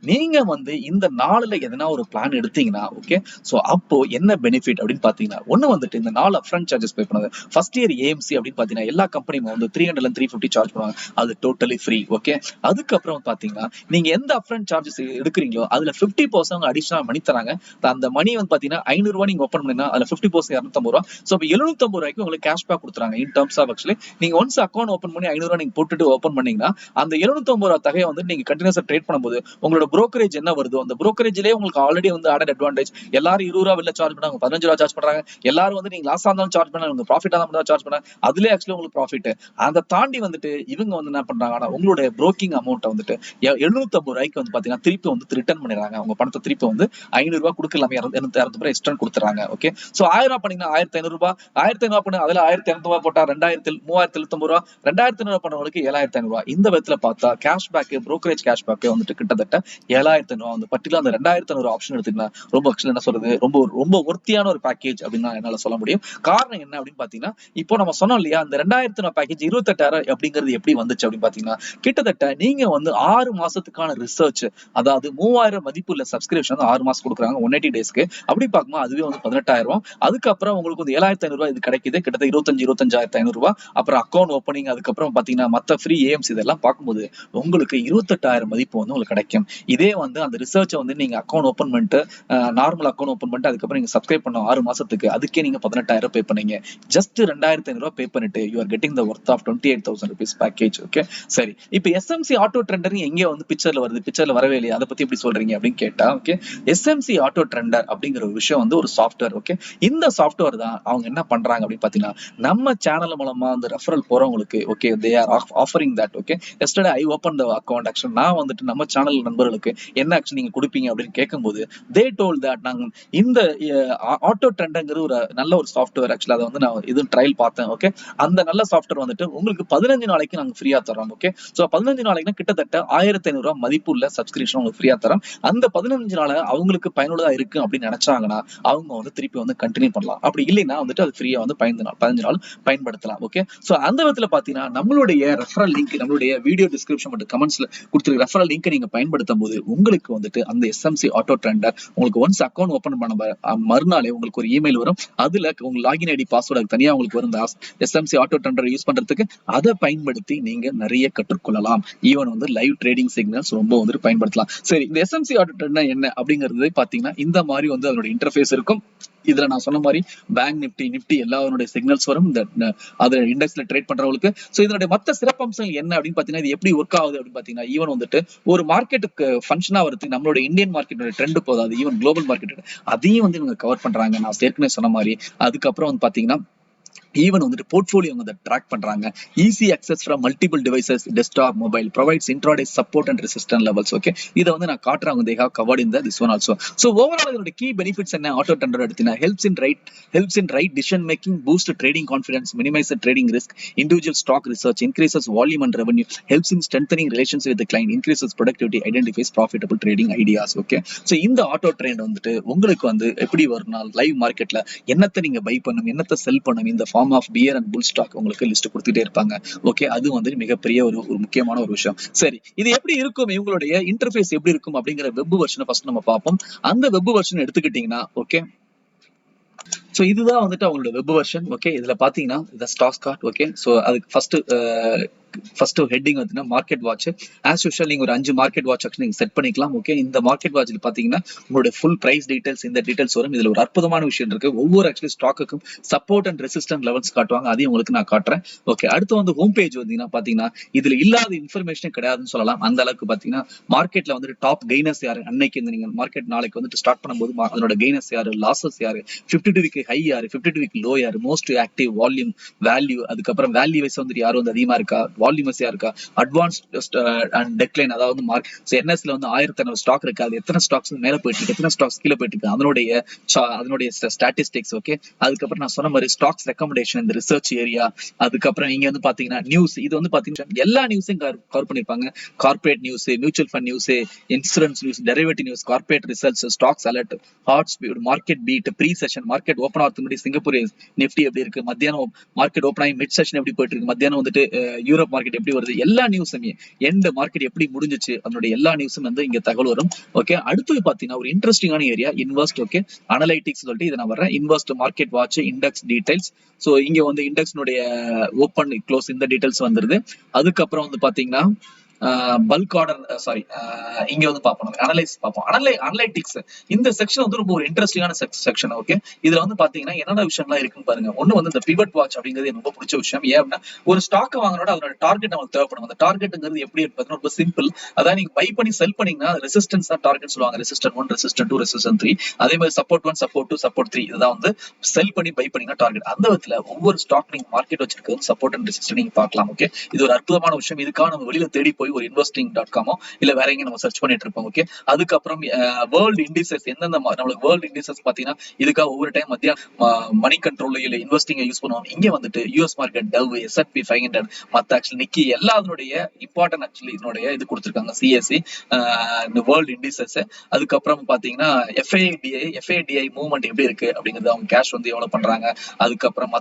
நீங்க வந்து இந்த 4ல எதனா ஒரு பிளான் எடுத்தீங்கன்னா ஓகே, சோ அப்போ என்ன பெனிஃபிட் அப்படின்னு பாத்தீங்கன்னா, ஒண்ணு வந்துட்டு இந்த 4 அப்ஃப்ரண்ட் சார்ஜஸ் பே பண்ணது ஃபர்ஸ்ட் இயர் ஏஎம்சி அப்படின்னு பாத்தீங்கன்னா எல்லா கம்பெனியும் வந்து 300 ல 350 சார்ஜ் பண்ணுவாங்க. அது டோட்டலி ஃப்ரீ. ஓகே, அதுக்கப்புறம் பாத்தீங்கன்னா நீங்க எந்த அப்ஃப்ரண்ட் சார்ஜஸ் எடுக்கிறீங்களோ அதுல 50% அடிஷனல் மணி தராங்க. அந்த மணி வந்து பாத்தீங்கன்னா ₹500 நீங்க ஓபன் பண்ணீங்கன்னா அதுல 50% ₹250. சோ அப்ப ₹750 உங்களுக்கு கேஷ் பேக் கொடுத்துறாங்க. இன் டர்ம்ஸ் ஆஃப் ஆக்சுவலி நீங்க ஒன்ஸ் அக்கௌண்ட் ஓபன் பண்ணி ₹500 நீங்க போட்டுட்டு ஓபன் பண்ணீங்கன்னா அந்த ₹750 தொகையை வந்து நீங்க கண்டினியூஸா ட்ரேட் பண்ணும்போது உங்களோட brokerage என்ன வருதோ அந்த brokerageலயே உங்களுக்கு ஆல்ரெடி வந்து ஆடட் அட்வான்டேஜ். எல்லாரும் ₹20 வெளில சார்ஜ் பண்ணாங்க, ₹15 சார்ஜ் பண்றாங்க. எல்லாரும் வந்து நீங்க லாஸா இருந்தாலும் சார்ஜ் பண்ணாங்க, உங்க ப்ராஃபிட்டா இருந்தாலும் சார்ஜ் பண்ணாங்க. அதுலயே ஆக்சுவலி உங்களுக்கு ப்ராஃபிட். அதை தாண்டி வந்துட்டு இவங்க வந்து என்ன பண்றாங்கன்னா உங்களுடைய புரோக்கிங் அமௌண்ட் வந்துட்டு ₹750 வந்து பாத்தீங்கன்னா திருப்பி வந்து ரிட்டர்ன் பண்ணிடுறாங்க. உங்க பணத்தை திருப்பி வந்து ₹500 கொடுக்கலாமே, ₹200 எக்ஸ்ட்ரா கொடுத்துறாங்க. ஓகே, சோ ₹1000 பண்ணீங்கன்னா ₹1500, ₹1500 பண்ண அதுல ₹1200 போட்டா ₹3079, ₹2500 பண்ணவங்களுக்கு ₹7500. இந்த விதத்துல பார்த்தா cash back, brokerage cash back வந்துட்டு கிட்டத்தட்ட ₹7500 வந்து பர்டிகுலர் அந்த ₹2500 ஆப்ஷன் எடுத்துக்கலாம். ரொம்ப ஆக்சுவலி என்ன சொல்றது, ரொம்ப ரொம்ப ஒர்த்தியான ஒரு பேக்கேஜ் அப்படின்னு என்னால சொல்ல முடியும். காரணம் என்ன அப்படின்னு பாத்தீங்கன்னா, இப்போ நம்ம சொன்னோம் இல்லையா, அந்த ₹2500 பேக்கேஜ் 28,000 அப்படிங்கிறது எப்படி வந்துச்சு அப்படின்னு பாத்தீங்கன்னா, கிட்டத்தட்ட நீங்க வந்து 6 மாசத்துக்கான ரிசர்ச், அதாவது 3000 மதிப்புள்ள சப்ஸ்கிரிப்ஷன் 6 மாசம் கொடுக்குறாங்க 180 டேஸ்க்கு. அப்படி பார்க்கும்போது அதுவே வந்து 18,000. அதுக்கப்புறம் உங்களுக்கு வந்து ₹7500 இது கிடைக்குது, கிட்டத்தட்ட 25,500. அப்புறம் அக்கௌண்ட் ஓப்பனிங், அதுக்கப்புறம் பாத்தீங்கன்னா மத்த ஃப்ரீ ஏஎம்சி இதெல்லாம் பார்க்கும்போது உங்களுக்கு 28,000 மதிப்பு வந்து உங்களுக்கு கிடைக்கும். இதே வந்து அந்த ரிசர்ச் வந்து நீங்க அக்கௌண்ட் ஓப்பன் பண்ணிட்டு நார்மல் அக்கௌண்ட் ஓப்பன் பண்ணிட்டு அதுக்கப்புறம் நீங்க சப்ஸ்கிரைப் பண்ண 6 மாசத்துக்கு அதுக்கே நீங்க 18,000 பே பண்ணீங்க. ஜஸ்ட் ₹2500 பே பண்ணிட்டு you are getting the worth of ₹28,000 package. Okay, சரி, இப்போ எஸ்எம்சி ஆட்டோ ட்ரெண்டர் எங்க வந்து பிக்சர்ல வருது, பிக்சர்ல வரவே இல்லையா, அதை பத்தி எப்படி சொல்றீங்க அப்படின்னு கேட்டா, ஓகே, எஸ்எம்சி ஆட்டோ ட்ரெண்டர் அப்படிங்கிற ஒரு விஷயம் வந்து ஒரு சாஃப்ட்வேர். ஓகே, இந்த சாஃப்ட்வேர் தான் அவங்க என்ன பண்றாங்க அப்படின்னு பாத்தீங்கன்னா, நம்ம சேனல் மூலமா அந்த ரெஃபரல் போறவங்களுக்கு okay they are offering that. Okay, yesterday I open the account. Actually நான் வந்துட்டு நம்ம சேனல் நண்பர்களுக்கு என்ன ஆக்சுவலி நீங்க கொடுப்பீங்க அப்படின்னு கேட்கும்போது தே டோல்ட் தட் நாங்க இந்த ஆட்டோ ட்ரெண்டர்ங்கிற ஒரு நல்ல ஒரு சாஃப்ட்வேர். ஆக்சுவலி அதை வந்து நான் இது ட்ரையல் பார்த்தேன். ஓகே, அந்த நல்ல சாஃப்ட்வேர் வந்துட்டு உங்களுக்கு 15 நாளைக்கு நாங்க ஃப்ரீயா தரோம். ஓகே, சோ 15 நாளைக்கு கிட்டத்தட்ட ₹1500 மதிப்பு உள்ள சப்ஸ்கிரிப்ஷன் உங்களுக்கு ஃப்ரீயா தரோம். அந்த 15 நாள் அவங்களுக்கு பயனுள்ளதா இருக்கு அப்படின்னு நினைச்சாங்கன்னா அவங்க வந்து திருப்பி வந்து கண்டினியூ பண்ணலாம். பண்ணலாம். அப்படி இல்லைன்னா வந்துட்டு அது ஃப்ரீயா வந்து 15 நாள் பயன்படுத்தலாம். ஓகே. சோ அந்த விதத்துல பாத்தீங்கன்னா நம்மளுடைய ரெஃபரல் லிங்க் நம்மளுடைய வீடியோ டிஸ்கிரிப்ஷன் மற்றும் கமெண்ட்ஸ்ல கொடுத்திருக்க ரெஃபரல் லிங்கை நீங்க பயன்படுத்தும் போது உங்களுக்கு வந்துட்டு அந்த எஸ்எம்சி ஆட்டோ ட்ரெண்டர் உங்களுக்கு ஒன்ஸ் அக்கௌண்ட் ஓபன் பண்ண மறுநாளே உங்களுக்கு ஒரு இமெயில் வரும். அதுல உங்க லாகின் ஐடி பாஸ்வேர்டு தனியா உங்களுக்கு வரும். எஸ்எம்சி ஆட்டோ ட்ரெண்டர் யூஸ் பண்றதுக்கு அதை பயன்படுத்தி நீங்க நிறைய கற்றுக்கொள்ளலாம். ஈவன் வந்து லைவ் ட்ரேடிங் சிக்னல்ஸ் ரொம்ப வந்துட்டு பயன்படுத்தலாம். சரி, இந்த எஸ்எம்சி ஆட்டோ ட்ரெண்டர் என்ன அப்படிங்கிறது பாத்தீங்கன்னா இந்த மாதிரி வந்து அதோட இன்டர்ஃபேஸ் இருக்கும். இதுல நான் சொன்ன மாதிரி பேங்க் நிப்டி எல்லாருடைய சிக்னல்ஸ் வரும் இந்த அது இண்டெக்ஸ்ல ட்ரேட் பண்றவங்களுக்கு. சோ இதனுடைய மத்த சிறப்பம்சங்கள் என்ன அப்படின்னு பாத்தீங்கன்னா இது எப்படி ஒர்க் ஆகுது அப்படின்னு பாத்தீங்கன்னா ஈவன் வந்துட்டு ஒரு மார்க்கெட்டுக்கு ஃபங்க்ஷனா வரதுக்கு நம்மளோட இந்தியன் மார்க்கெட்டோட ட்ரெண்ட் போதாது, ஈவன் குளோபல் மார்க்கெட் அதையும் வந்து இவங்க கவர் பண்றாங்க. நான் ஏற்கனவே சொன்ன மாதிரி அதுக்கப்புறம் வந்து பாத்தீங்கன்னா ஈவன் வந்துட்டு போர்ட்ஃபோலியோ வந்து ட்ராக் பண்றாங்க. Easy access from multiple devices desktop mobile provides intraday support and resistance levels. Okay, இதை வந்து நான் காட்டுறேன். they have covered in this one also. So overall இதோட கீ பெனிஃபிட்ஸ் என்ன ஆட்டோ ட்ரெண்டர் எடுத்தீங்கன்னா helps in right decision making, boost trading confidence, minimize the trading risk, individual stock research, increases volume and revenue, helps in strengthening relations with the client, increases productivity, identifies profitable trading ideas. Okay, so இந்த auto trend வந்துட்டு உங்களுக்கு வந்து எப்படி வரும்னா live மார்க்கெட்ல என்னத்தை நீங்க by பண்ணணும் என்னத்தை செல் பண்ணணும் இந்த form of bear and bull stock உங்களுக்கு லிஸ்ட் கொடுத்துட்டே இருப்பாங்க. ஓகே, அது வந்து மிகப்பெரிய ஒரு முக்கியமான ஒரு விஷயம். சரி, இது எப்படி இருக்கும் இவங்களுடைய இன்டர்ஃபேஸ் எப்படி இருக்கும் அப்படிங்கிற வெப் வெர்ஷனை ஃபர்ஸ்ட் நம்ம பார்ப்போம். அந்த வெப் வெர்ஷன் எடுத்துக்கிட்டீங்கன்னா ஓகே, சோ இதுதான் வந்துட்டு அவங்களோட வெப் வெர்ஷன். ஓகே, இதுல பாத்தீங்கன்னா இந்த ஸ்டாக் கார்ட். ஓகே, சோ அதுக்கு ஃபர்ஸ்ட் ஹெட்டிங் வந்து மார்க்கெட் வாட்ச். ஆஸ் யூஷுவல் நீங்க ஒரு 5 மார்க்கெட் வாட்ச் நீங்க செட் பண்ணிக்கலாம். ஓகே, இந்த மார்க்கெட் வாட்ச்ல பாத்தீங்கன்னா உங்களோட ஃபுல் பிரைஸ் டீடைல்ஸ் இந்த டீடைல்ஸ் வரும். இதுல ஒரு அற்புதமான விஷயம் இருக்கு. ஒவ்வொரு ஆக்சுவலி ஸ்டாக்குக்கும் சப்போர்ட் அண்ட் ரெசிஸ்டன்ஸ் லெவல்ஸ் காட்டுவாங்க. அதையும் உங்களுக்கு நான் காட்டுறேன். ஓகே, அடுத்து வந்து ஹோம் பேஜ் வந்தீங்கன்னா பாத்தீங்கன்னா இதுல இல்லாத இன்ஃபர்மேஷன் கிடையாதுன்னு சொல்லலாம். அந்த அளவுக்கு பாத்தீங்கன்னா மார்க்கெட்ல வந்துட்டு டாப் கெய்னர்ஸ் யாரு, அன்னைக்கு நீங்க மார்க்கெட் நாளைக்கு வந்துட்டு ஸ்டார்ட் பண்ணும்போது அதனோட கெய்னர்ஸ் யாரு, லாசஸ் யாரு, 52 வீக் ஹை யாரு, 52 வீக் லோ யாரு, மோஸ்ட் ஆக்டிவ், வால்யூம், வேல்யூ, அதுக்கப்புறம் வேல்யூ வைஸ் வந்து யாரும் வந்து அதிகமா இருக்கா, வால்யூமஸியா இருக்கா, அட்வான்ஸ் அண்ட் டெக்லைன், அதாவது என்எஸ்ல வந்து 1600 ஸ்டாக் இருக்கு. அது எத்தனை ஸ்டாக்ஸ் மேல போயிட்டு இருக்கு, எத்தனை ஸ்டாக்ஸ் கீழே போயிட்டு இருக்கு, அதனுடைய ஸ்டாட்டிஸ்டிக்ஸ். ஓகே, அதுக்கப்புறம் நான் சொன்ன மாதிரி ஸ்டாக்ஸ் ரெக்கமெண்டேஷன், இந்த ரிசர்ச் ஏரியா, அதுக்கப்புறம் நீங்க வந்து பாத்தீங்கன்னா நியூஸ். இது வந்து பாத்தீங்கன்னா எல்லா நியூஸையும் கவர் பண்ணிருப்பாங்க. Corporate news, mutual fund news, insurance news, derivative news, corporate results, stocks alert, hot speed, market beat, pre session, market open ஆகிறதுக்கு முன்னாடி சிங்கப்பூர் நிப்டி எப்படி இருக்கு, மத்தியானம் மார்க்கெட் ஓபன் ஆகி மிட் செஷன் எப்படி போயிட்டு இருக்கு, மத்தியானம் வந்துட்டு யூரோப் மார்க்கெட் எப்படி வருது, எல்லா நியூஸுமே எண்ட் மார்க்கெட் எப்படி முடிஞ்சிச்சு அதனுடைய எல்லா நியூஸும் வந்து இங்க தகவல் வரும். ஓகே, அடுத்து பாத்தீங்கன்னா ஒரு இன்ட்ரெஸ்டிங்கான ஏரியா இன்வெஸ்ட். ஓகே, அனலைட்டிக்ஸ் சொல்லிட்டு இதை நான் வரேன். Invest, market watch, index details. So இங்க வந்து இண்டெக்ஸ்னுடைய ஓபன் க்ளோஸ் இந்த டீடைல்ஸ் வந்துருது. அதுக்கப்புறம் வந்து பாத்தீங்கன்னா பல்க் ஆர்டர் இங்க வந்து பார்ப்போம், அனலைஸ் பார்ப்போம். அனலைட்டிக்ஸ் இந்த செக்ஷன் வந்து ரொம்ப ஒரு இன்ட்ரெஸ்டிங்கான செக்ஷன். ஓகே, இதுல வந்து பாத்தீங்கன்னா என்னென்ன விஷயம்லாம் இருக்குன்னு பாருங்க. ஒண்ணு வந்து இந்த பிவட் வாட்ச் அப்படிங்கிறது எனக்கு ரொம்ப பிடிச்ச விஷயம். ஏன் அப்படின்னா ஒரு ஸ்டாக் வாங்கினோட அதோட டார்கெட் நமக்கு தேவைப்படும். அந்த டார்கெட்ங்கிறது எப்படி பார்த்தீங்கன்னா ரொம்ப சிம்பிள். அதாவது நீங்க பை பண்ணி செல் பண்ணீங்கன்னா ரெசிஸ்டன்ஸ் தான் டார்கெட் சொல்லுவாங்க. Resistant 1, resistant 2, resistant 3. அதே மாதிரி சப்போர்ட் 1, சப்போர்ட் 2, சப்போர்ட் 3. இதுதான் வந்து செல் பண்ணி பை பண்ணீங்கன்னா டார்கெட். அந்த விதத்துல ஒவ்வொரு ஸ்டாக் நீங்க மார்க்கெட் வச்சிருக்கிறது சப்போர்ட் அண்ட் ரெசிஸ்டன்ட் நீங்க பார்க்கலாம். ஓகே, இது ஒரு அற்புதமான விஷயம். இதுக்காக நம்ம வெளியில தேடி போய் ஒரு investing.com இல்ல வேற எங்க நம்ம சர்ச் பண்ணிட்டு இருப்போம். ஓகே, அதுக்கப்புறம் வேர்ல்ட் இண்டிசஸ் எந்தெந்த நம்மளுக்கு வேர்ல்ட் இண்டிசஸ் பாத்தீங்கன்னா இதுக்காக ஒவ்வொரு டைம் மத்திய மணி கண்ட்ரோல் இல்ல இன்வெஸ்டிங் யூஸ் பண்ணுவோம். இங்க வந்துட்டு யூஎஸ் மார்க்கெட், டவ், S&P 500, மத்த ஆக்சுவலி நிக்கி எல்லாருடைய இம்பார்ட்டன்ட் ஆக்சுவலி இதனுடைய இது கொடுத்திருக்காங்க. சிஎஸ்சி இந்த வேர்ல்ட் இண்டிசஸ். அதுக்கப்புறம் பாத்தீங்கன்னா எஃப்ஐடிஐ மூவ்மெண்ட் எப்படி இருக்கு அப்படிங்கிறது, அவங்க கேஷ் வந்து எவ்வளவு பண்றாங்க, அதுக்கப்புறம்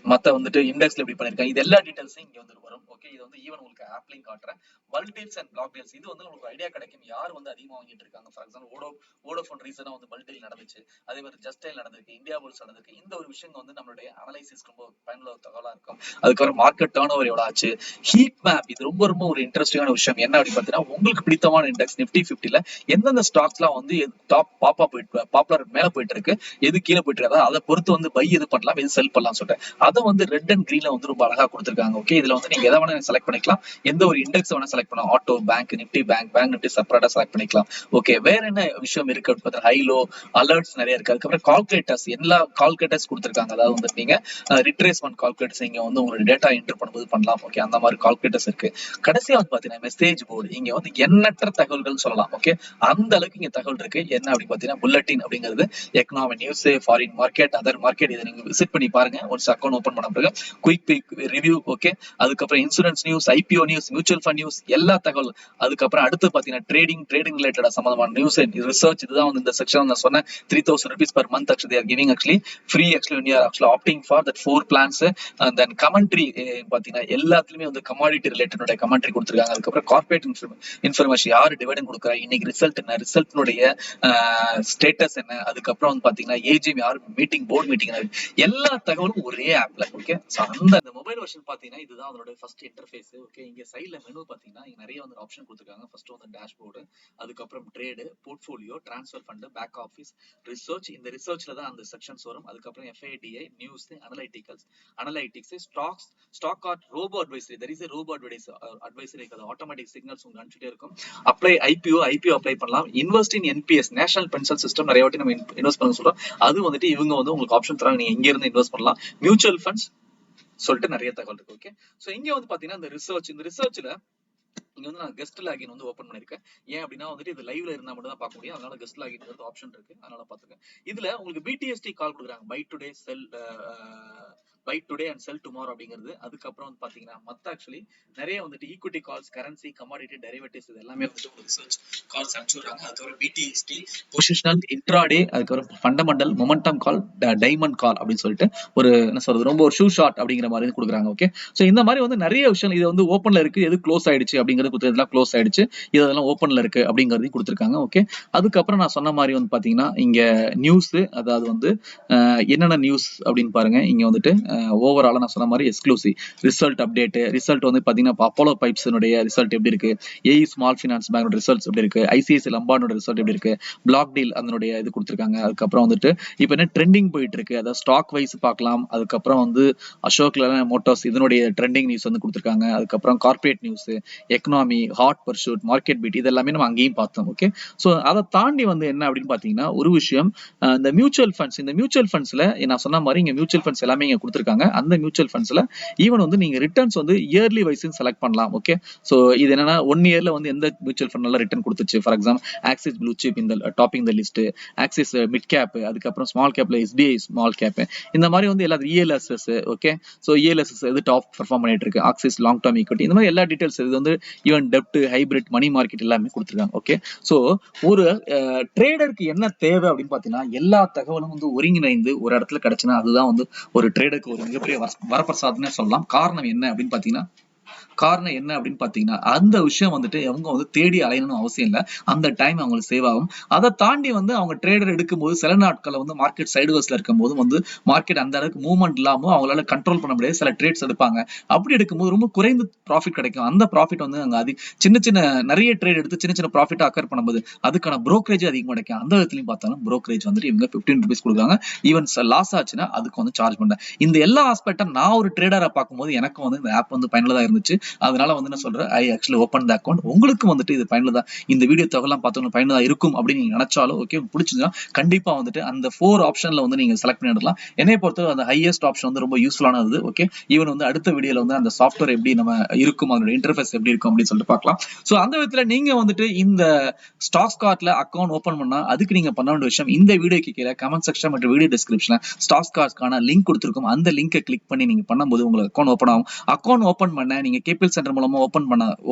மத்த வந்துட்டு இண்டெக்ஸ்ல எப்படி பண்ணிருக்காங்க, இது எல்லா டீடைல்ஸும் இங்க வந்து வரும். ஓகே, இது வந்து ஈவன் உங்களுக்கு ஆப்லையும் காட்டுறேன். பல்டேல்ஸ் அண்ட் பிளாக் டேல்ஸ், இது வந்து உங்களுக்கு ஐடியா கிடைக்கும் யார் வந்து அதிகமா வாங்கிட்டு இருக்காங்க. ஃபார் எக்ஸாம்பிள் வோடோஃபோன் ரீசனா வந்து பல்டேல் நடந்துச்சு, அதே மாதிரி ஜஸ்டைல் நடந்திருக்கு, இந்தியா புல்ஸ் நடந்திருக்கு. இந்த ஒரு விஷயம் வந்து நம்மளுடைய அனலைசிஸ் ரொம்ப பயனுள்ள தகவலா இருக்கும். அதுக்கப்புறம் மார்க்கெட் டர்ன் ஓவர் எவ்வளவு ஆச்சு, ஹீட் மேப், இது ரொம்ப ரொம்ப ஒரு இன்ட்ரெஸ்டிங்கான விஷயம். என்ன அப்படின்னு பாத்தீங்கன்னா உங்களுக்கு பிடித்தமான இண்டெக்ஸ் நிப்டி 50ல எந்தெந்த ஸ்டாக்ஸ்லாம் வந்து டாப் பாப்புலர் மேல போயிட்டு இருக்கு, எது கீழே போயிட்டு இருக்கு, அதை பொறுத்து வந்து பை எது பண்ணலாம், எது செல் பண்ணலாம் சொல்லிட்டு அதை வந்து ரெட் அண்ட் கிரீன்ல வந்து ரொம்ப அழகா கொடுத்திருக்காங்க. ஓகே, இதுல வந்து நீங்க எதை வேணா செலக்ட் பண்ணிக்கலாம். எந்த ஒரு இண்டெக்ஸ் வேணா செலக்ட் பண்ணலாம். Auto, bank Nifty, bank Nifty செப்பரேட்டா செலக்ட் பண்ணிக்கலாம். ஓகே, வேற என்ன விஷயம் இருக்கு அப்படின்னு ஹை லோ அலர்ட்ஸ் நிறைய இருக்கு. அதுக்கப்புறம் கால்குலேட்டர்ஸ், எல்லா கால்குலேட்டர்ஸ் கொடுத்திருக்காங்க. அதாவது வந்து நீங்க ரிட்ரேஸ்மெண்ட் கால்குலேட்டர்ஸ் இங்க வந்து உங்களோட டேட்டா என்டர் பண்ணும்போது பண்ணலாம். ஓகே, அந்த மாதிரி கால்குலேட்டர்ஸ் இருக்கு. கடைசியா வந்து பாத்தீங்கன்னா மெசேஜ் போர்டு, இங்க வந்து எண்ணற்ற தகவல்கள் சொல்லலாம். ஓகே, அந்த அளவுக்கு இங்க தகவல் இருக்கு. என்ன அப்படின்னு பாத்தீங்கன்னா புல்லட்டின் அப்படிங்கிறது economic news, foreign market, other market, இதை நீங்க விசிட் பண்ணி பாருங்க. ஒரு அக்கௌண்ட் ஓபன் பண்ண பிறகு குயிக் ரிவ்யூ. ஓகே, அதுக்கப்புறம் insurance news, IPO news, mutual fund news, எல்லா தகவல். அதுக்கப்புறம் அடுத்து பாத்தீங்கன்னா ட்ரேடிங் ரிலேட்டடா சம்பந்தமான நியூஸ் அண்ட் ரிசர்ச். இதுதான் வந்து இந்த செக்ஷன் நான் சொன்னேன். 3000 rupees per month actually they are giving actually free actually when you are actually opting for that 4 plans. And then commentary பாத்தீங்கன்னா எல்லாத்துலயுமே வந்து கமாடிட்டி ரிலேட்டட் கமெண்ட்ரி கொடுத்துருக்காங்க. அதுக்கப்புறம் கார்பரேட் இன்ஃபர்மேஷன், யாரு டிவிடெண்ட் கொடுக்குறா, இன்னைக்கு ரிசல்ட் என்ன, ரிசல்ட்னுடைய ஸ்டேட்டஸ் என்ன, அதுக்கப்புறம் வந்து பாத்தீங்கன்னா ஏஜிஎம் யாரு மீட்டிங், போர்டு மீட்டிங், எல்லா தகவலும் ஒரே ஆப்ல. ஓகே, சோ அந்த மொபைல் வெர்ஷன் பாத்தீங்கன்னா இதுதான் அதோட ஃபர்ஸ்ட் இன்டர்ஃபேஸ். ஓகே, இங்க சைடுல மெனு பாத்தீங்கன்னா இங்க நிறைய வந்து ஆப்ஷன் கொடுத்துருக்காங்க. ஃபர்ஸ்ட் வந்து டேஷ்போர்டு, அதுக்கப்புறம் trade, portfolio, transfer fund, back office, research. இந்த ரிசர்ச்ல தான் அந்த செக்ஷன்ஸ் வரும். அதுக்கப்புறம் FADI, news, analytics, stock art, robo advisory. There is a robo advisory, அது ஆட்டோமேட்டிக் சிக்னல்ஸ் உங்களுக்கு அனுப்பிச்சிட்டே இருக்கும். அப்ளை IPO அப்ளை பண்ணலாம். Invest in NPS, national pension system, நிறைய வாட்டி நம்ம இன்வெஸ்ட் பண்ண சொல்றோம். அது வந்துட்டு இவங்க வந்து உங்களுக்கு ஆப்ஷன் தராங்க, நீங்க எங்க இருந்து இன்வெஸ்ட் பண்ணலாம். மியூச்சுவல் ஃபண்ட்ஸ் சொல்லிட்டு நிறைய தகவல் இருக்கு. ஓகே, சோ இங்க வந்து பாத்தீங்கன்னா இந்த ரிசர்ச்ல இங்க வந்து நான் கெஸ்ட் லாகின் வந்து ஓபன் பண்ணிருக்கேன். ஏன் அப்படின்னா வந்துட்டு இது லைவ்ல இருந்தா மட்டும் தான் பார்க்க முடியும். அதனால கெஸ்ட் லாகின் ஆப்ஷன் இருக்கு, அதனால பாத்துக்கேன். இதுல உங்களுக்கு BTST கால் கொடுக்குறாங்க, buy today and sell tomorrow அப்படிங்கிறது. அதுக்கப்புறம் வந்து பாத்தீங்கன்னா மத்த ஆக்சுவலி நிறைய வந்துட்டு equity calls, currency, commodity, derivatives, இது எல்லாமே வந்துட்டு ஒரு ரிசர்ச் கால்ஸ் அனுப்பிச்சுடுறாங்க. அதுக்கப்புறம் BTST பொசிஷனல், இன்ட்ராடே, அதுக்கப்புறம் fundamental, momentum call, diamond call அப்படின்னு சொல்லிட்டு ஒரு என்ன சொல்றது, ரொம்ப ஒரு ஷூ ஷாட் அப்படிங்கிற மாதிரி கொடுக்குறாங்க. ஓகே, சோ இந்த மாதிரி வந்து நிறைய விஷயம். இது வந்து ஓப்பன்ல இருக்கு, எது க்ளோஸ் ஆயிடுச்சு அப்படிங்கிறது கொடுத்ததுலாம் க்ளோஸ் ஆயிடுச்சு, இதெல்லாம் ஓப்பன்ல இருக்கு அப்படிங்கிறதையும் கொடுத்துருக்காங்க. ஓகே, அதுக்கப்புறம் நான் சொன்ன மாதிரி வந்து பாத்தீங்கன்னா இங்க நியூஸ், அதாவது வந்து என்னென்ன நியூஸ் அப்படின்னு பாருங்க. இங்க வந்துட்டு ஓவராலா நான் சொன்ன மாதிரி எக்ஸ்க்ளூசிவ் ரிசல்ட் அப்டேட். ரிசல்ட் வந்து பாத்தீங்கன்னா அப்போலோ பைப்ஸ்னுடைய ரிசல்ட் எப்படி இருக்கு, ஏஇ ஸ்மால் ஃபினான்ஸ் பேங்கோட ரிசல்ட்ஸ் எப்படி இருக்கு, ICICI லம்பார்டோட ரிசல்ட் எப்படி இருக்கு, பிளாக் டீல் அதனுடைய இது கொடுத்துருக்காங்க. அதுக்கப்புறம் வந்துட்டு இப்போ என்ன ட்ரெண்டிங் போயிட்டு இருக்கு, அதாவது ஸ்டாக் வைஸ் பார்க்கலாம். அதுக்கப்புறம் வந்து அசோக் லேலண்ட் மோட்டார்ஸ் இதனுடைய ட்ரெண்டிங் நியூஸ் வந்து கொடுத்துருக்காங்க. அதுக்கப்புறம் corporate news, economy, hot pursuit, market beat, இது எல்லாமே நம்ம அங்கேயும் பார்த்தோம். ஓகே, சோ அதை தாண்டி வந்து என்ன அப்படின்னு பாத்தீங்கன்னா ஒரு விஷயம், இந்த மியூச்சுவல் ஃபண்ட்ஸ். இந்த மியூச்சுவல் ஃபண்ட்ஸ்ல நான் சொன்ன மாதிரி இங்க மியூச்சுவல் ஃபண்ட்ஸ் எல்லாமே இங்க கொடுத்துருக்காங்க. அந்த மியூச்சுவல் ஃபண்ட்ஸ்ல ஈவன் வந்து நீங்க ரிட்டர்ன்ஸ் வந்து இயர்லி வைஸ் செலக்ட் பண்ணலாம். ஓகே, சோ இது என்னன்னா 1 இயர்ல வந்து எந்த மியூச்சுவல் ஃபண்ட் நல்லா ரிட்டர்ன் கொடுத்துச்சு. For example Axis blue chip இந்த topping the list, Axis mid cap, அதுக்கப்புறம் ஸ்மால் கேப்ல SBI ஸ்மால் கேப், இந்த மாதிரி வந்து எல்லா ELSS. ஓகே, சோ ELSS எது டாப் பெர்ஃபார்ம் பண்ணிட்டு இருக்கு, ஆக்சிஸ் லாங் டர்ம் ஈக்விட்டி, இந்த மாதிரி எல்லா டீடைல்ஸ். இது வந்து ஈவன் டெப்ட், ஹைபிரிட், மணி மார்க்கெட் எல்லாமே கொடுத்துருக்காங்க. ஓகே, சோ ஒரு ட்ரேடருக்கு என்ன தேவை அப்படின்னு பாத்தீங்கன்னா எல்லா தகவலும் வந்து ஒருங்கிணைந்து ஒரு இடத்துல கிடைச்சுன்னா அதுதான் வந்து ஒரு ட்ரேடருக்கு ஒரு மிகப்பெரிய வரப்பிரசாதம்னே சொல்லலாம். காரணம் என்ன அப்படின்னு பாத்தீங்கன்னா அந்த விஷயம் வந்துட்டு அவங்க வந்து தேடி அலையணும்னு அவசியம் இல்லை. அந்த டைம் அவங்களுக்கு சேவ் ஆகும். அதை தாண்டி வந்து அவங்க ட்ரேடர் எடுக்கும்போது சில நாட்கள் வந்து மார்க்கெட் சைடுவேஸ்ல இருக்கும்போது வந்து மார்க்கெட் அந்த அளவுக்கு மூவ்மெண்ட் இல்லாம அவங்களால கண்ட்ரோல் பண்ண முடியாது. சில ட்ரேட்ஸ் எடுப்பாங்க. அப்படி எடுக்கும்போது ரொம்ப குறைந்த ப்ராஃபிட் கிடைக்கும். அந்த ப்ராஃபிட் வந்து அங்க சின்ன நிறைய ட்ரேட் எடுத்து சின்ன ப்ராஃபிட் அக்கர் பண்ணும்போது அதுக்கான புரோக்கரேஜ் அதிகமா கிடைக்கும். அந்த விதத்திலையும் பார்த்தாலும் புரோக்கரேஜ் வந்துட்டு இவங்க 15 rupees கொடுக்குறாங்க. ஈவன் லாஸ் ஆச்சுன்னா அதுக்கு வந்து சார்ஜ் பண்றேன். இந்த எல்லா ஆஸ்பெக்டும் நான் ஒரு ட்ரேடரா பார்க்கும்போது எனக்கு வந்து இந்த ஆப் வந்து பயனுள்ளதா இருந்துச்சு. அதனால வந்து என்ன சொல்றேன், I actually open the account. உங்களுக்கு வந்துட்டு இது பயனுள்ளதா, இந்த வீடியோ தகவலாம் பார்த்தவங்க பயனுள்ளதா இருக்கும் அப்படின்னு நீங்க நினைச்சாலும் ஓகே, பிடிச்சிருந்தா கண்டிப்பா வந்துட்டு அந்த 4 ஆப்ஷன்ல வந்து நீங்க செலக்ட் பண்ணிடலாம். என்னை பொறுத்தவரை அந்த ஹையஸ்ட் ஆப்ஷன் வந்து ரொம்ப யூஸ்ஃபுல்லானது. ஓகே, ஈவன் வந்து அடுத்த வீடியோல வந்து அந்த சாஃப்ட்வேர் எப்படி நம்ம இருக்கும், அதோட இன்டர்ஃபேஸ் எப்படி இருக்கும் அப்படின்னு சொல்லிட்டு பார்க்கலாம். சோ அந்த விதத்துல நீங்க வந்துட்டு இந்த ஸ்டாக்ஸ் கார்ட்ல அக்கௌண்ட் ஓபன் பண்ணா அதுக்கு நீங்க பண்ண வேண்டிய விஷயம், இந்த வீடியோக்கு கீழே கமெண்ட் செக்ஷன் மற்றும் வீடியோ டிஸ்கிரிப்ஷன்ல ஸ்டாக்ஸ் கார்ட்ஸ்க்கான லிங்க் கொடுத்திருக்கும். அந்த லிங்கை கிளிக் பண்ணி நீங்க பண்ணும்போது உங்களுக்கு அக்கௌண்ட் ஓபன் ஆகும். அக்கௌண்ட் ஓபன் பண்ண நீங்க கேபிஎல் சென்டர் மூலமா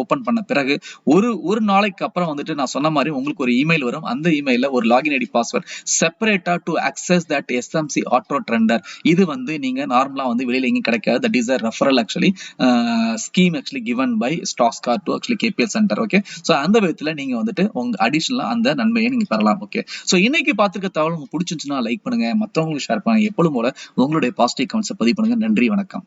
ஓபன் பண்ண பிறகு ஒரு நாளைக்கு அப்புறம் வந்துட்டு நான் சொன்ன மாதிரி உங்களுக்கு ஒரு இமெயில் வரும். அந்த இமெயில ஒரு லாகின் ஐடி பாஸ்வேர்ட் செப்பரேட்டா to access that SMC auto trender. இது வந்து நீங்க நார்மலா வந்து வெளியில எங்கேயும் கிடைக்காது. That is a referral actually scheme actually given by stocks card to actually KPL center. Okay, so அந்த விதத்துல நீங்க வந்துட்டு உங்க அடிஷனலா அந்த நன்மையை நீங்க பெறலாம். ஓகே, சோ இன்னைக்கு பார்த்திருக்க தகவல் உங்களுக்கு பிடிச்சிருந்துச்சுன்னா லைக் பண்ணுங்க, மத்தவங்களுக்கு ஷேர் பண்ணுங்க. எப்பவும் போல உங்களுடைய பாசிட்டிவ் கமெண்ட்ஸ் பதிவு பண்ணுங்க. நன்றி, வணக்கம்.